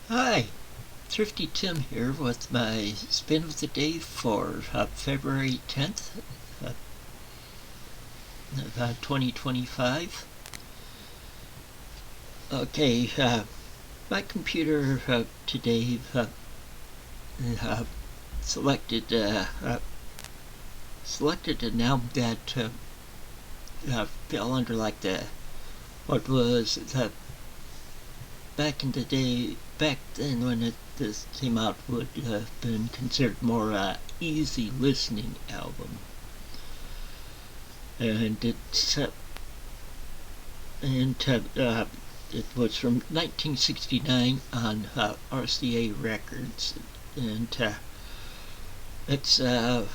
Hi, Thrifty Tim here with my spin of the day for February 10th, 2025. Okay, my computer today uh, selected selected an album that fell under like what was back in the day, back then when this came out, would have been considered more easy listening album, and it was from 1969 on RCA Records, and it's a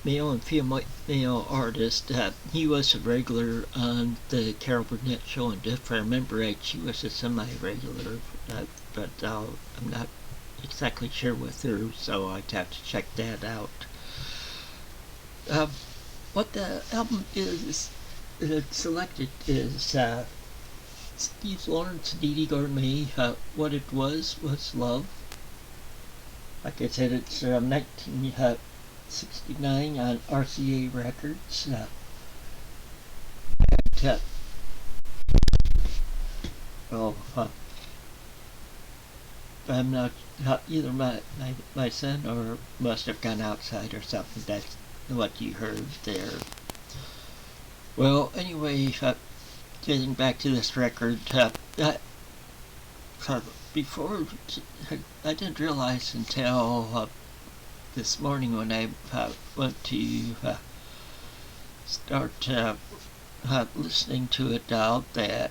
male and female artist. He was a regular on the Carol Burnett show, and if I remember right, she was a semi-regular, but I'm not exactly sure with her, so I'd have to check that out. What the album is selected is Steve Lawrence and Dee Dee Gourmet. What it was love. Like I said, it's 1969 on RCA Records. Oh, I'm not either my son or must have gone outside or something. That's what you heard there. Well, anyway, getting back to this record, before I didn't realize until this morning when I went to start listening to it out that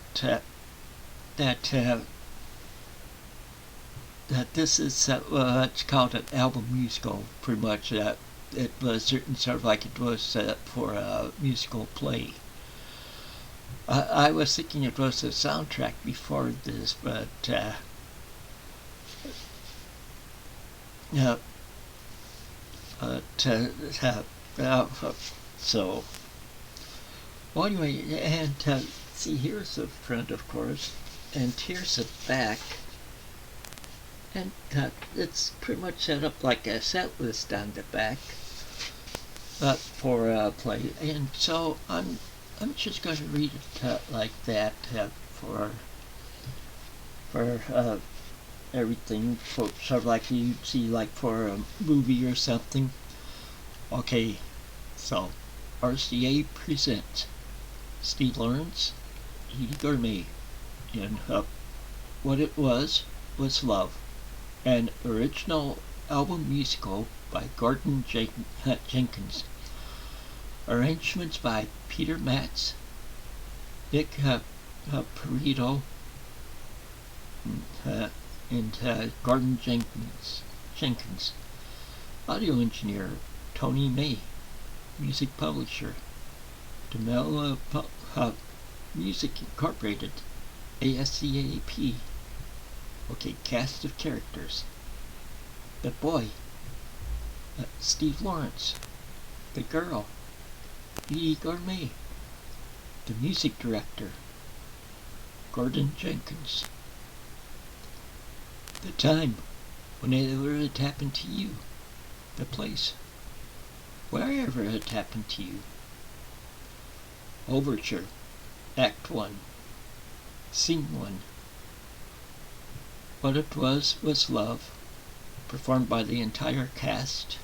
this is what's called an album musical, pretty much. It was written sort of like it was for a musical play. I was thinking it was a soundtrack before this, but yeah. So, well, anyway, and see, here's the front, of course, and here's the back, and it's pretty much set up like a set list on the back for a play, and so I'm just going to read it like that for everything, sort of like you'd see like for a movie or something. Okay, so RCA presents Steve Lawrence, Dee Dee Gourmet in What It Was Love, an original album musical by Gordon Jenkins. Arrangements by Peter Matz, Nick Perito, and Gordon Jenkins. Audio engineer Tony May. Music publisher Demel Music Incorporated, ASCAP. Okay, cast of characters. The boy, Steve Lawrence. The girl, Dee Dee Gourmet. The music director, Gordon Jenkins. The time, whenever it happened to you. The place, wherever it happened to you. Overture, Act 1, Scene 1. What It Was Love, performed by the entire cast.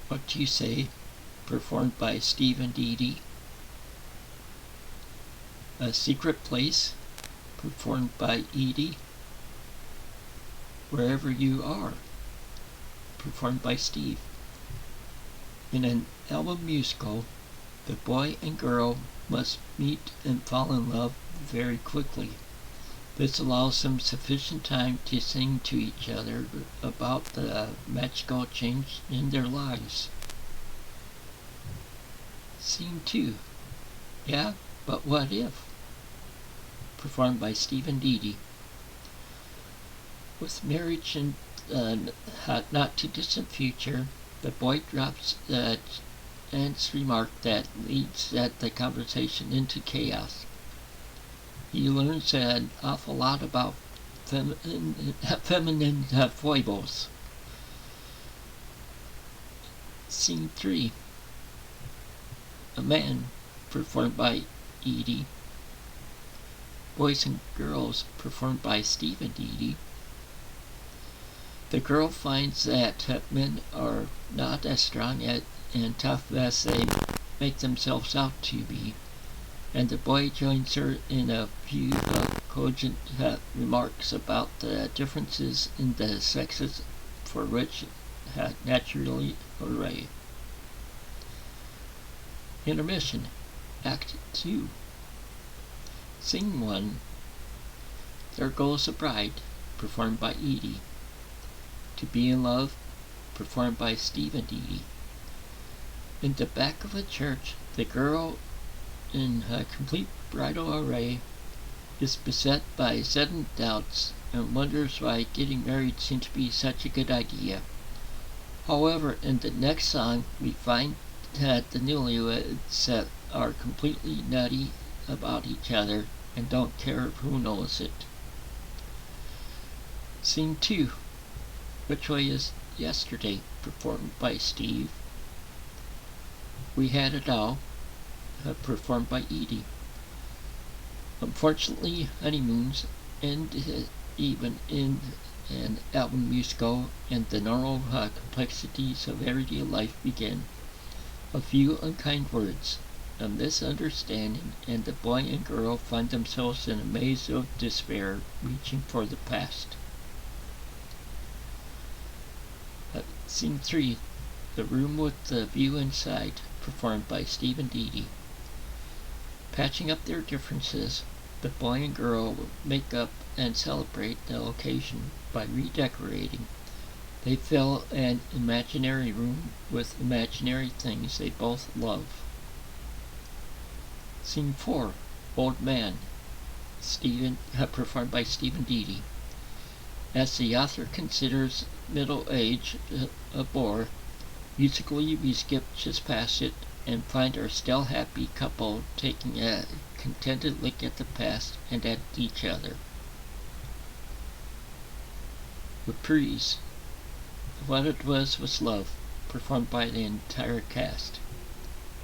What Do You Say, performed by Steve and Dee Dee. A Secret Place, performed by Edie. Wherever You Are, performed by Steve. In an album musical, the boy and girl must meet and fall in love very quickly. This allows them sufficient time to sing to each other about the magical change in their lives. Scene 2. Yeah, but what if? Performed by Steve and Dee Dee. With marriage in not too distant future, the boy drops Aunt's remark that leads the conversation into chaos. he learns an awful lot about feminine foibles. Scene 3. A Man, performed by Edie. Boys and Girls, performed by Steve and Edie. The girl finds that men are not as strong and tough as they make themselves out to be, and the boy joins her in a few cogent remarks about the differences in the sexes for which naturally array. Intermission, Act 2. Scene 1. There Goes a Bride, performed by Edie. To Be in Love, performed by Steve and Edie. In the back of a church, the girl, in her complete bridal array, is beset by sudden doubts and wonders why getting married seems to be such a good idea. However, in the next song, we find that the newlyweds are completely nutty about each other and don't care who knows it. Scene 2. Which Way is Yesterday, performed by Steve. We Had It All, performed by Edie. Unfortunately, honeymoons end even in an album musical, and the normal complexities of everyday life begin. A few unkind words, a misunderstanding, and the boy and girl find themselves in a maze of despair, reaching for the past. Scene 3. The Room with the View Inside, performed by Steve and Edie. Patching up their differences, the boy and girl make up and celebrate the occasion by redecorating. They fill an imaginary room with imaginary things they both love. Scene 4. Old Man, performed by Steve and Edie. As the author considers middle age a bore, musically we skip just past it and find our still happy couple taking a contented look at the past and at each other. Reprise, What It Was Love, performed by the entire cast.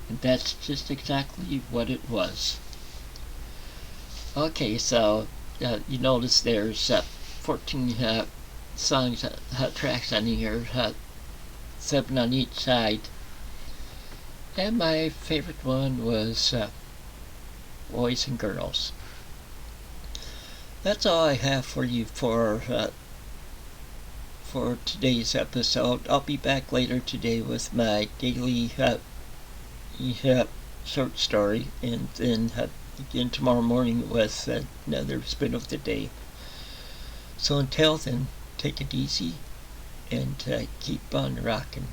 And that's just exactly what it was. Okay, so you notice there's 14 songs, tracks on here, 7 on each side. And my favorite one was Boys and Girls. That's all I have for you for today's episode. I'll be back later today with my daily short story, and then again tomorrow morning with another spin of the day. So until then, take it easy and keep on rocking.